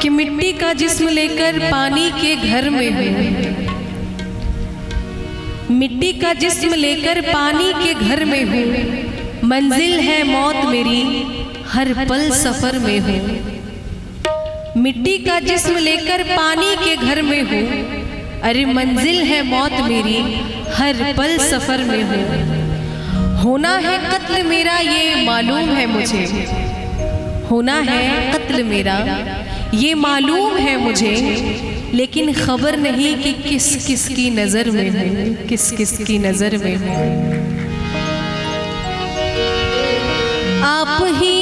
कि मिट्टी का जिस्म लेकर पानी के घर में हूँ, मिट्टी का जिस्म लेकर पानी के घर में हूँ, मंजिल है मौत मेरी हर पल सफर में हूँ। मिट्टी का जिस्म लेकर पानी के घर में हूँ, अरे मंजिल है मौत मेरी हर पल सफर में हूँ। होना है कत्ल मेरा ये मालूम है मुझे, होना है कत्ल मेरा ये मालूम है मुझे, लेकिन खबर नहीं कि किस किस की नजर में हूँ, किस किस की नजर में हूँ। आप ही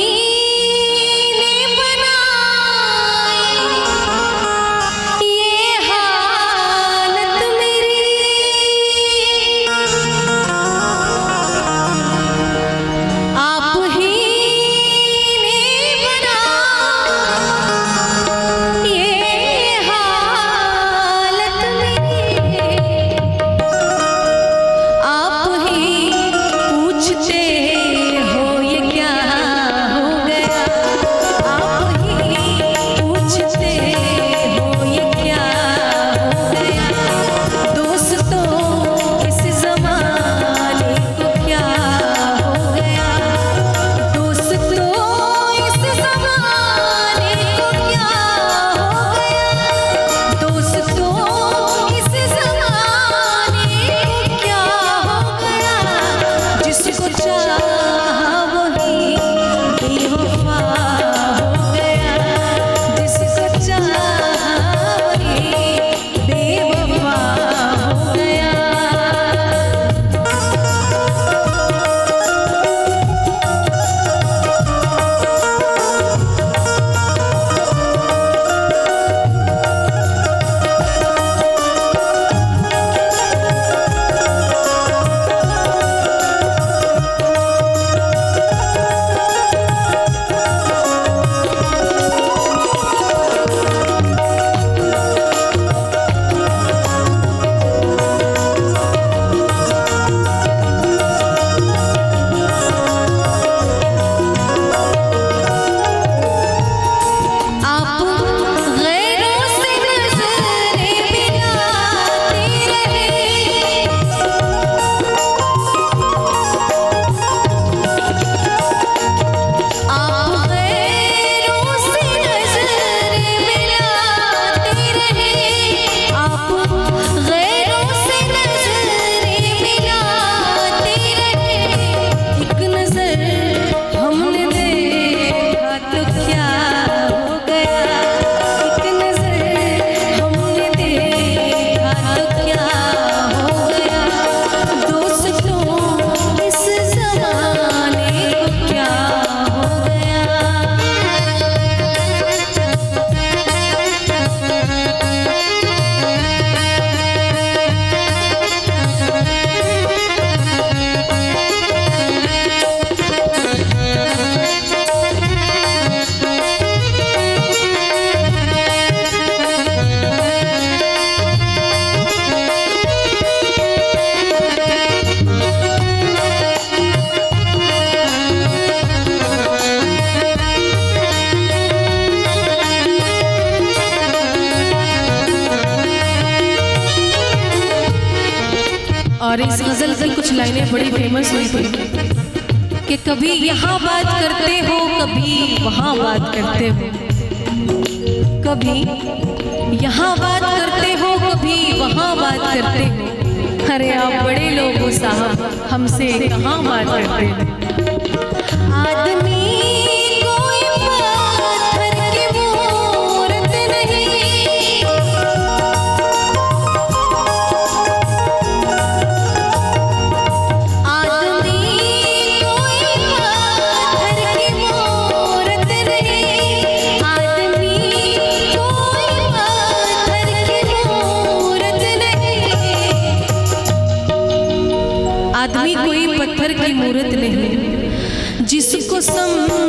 और इस गजल की कुछ लाइनें बड़ी फेमस हुई थी कि कभी यहाँ बात करते हो कभी वहाँ बात करते हो, कभी यहाँ बात करते हो कभी वहाँ बात करते हो। अरे आप बड़े लोग हो साहब, हमसे कहाँ बात करते हो। आदमी आदमी कोई पत्थर की मूरत नहीं, जिसको समझ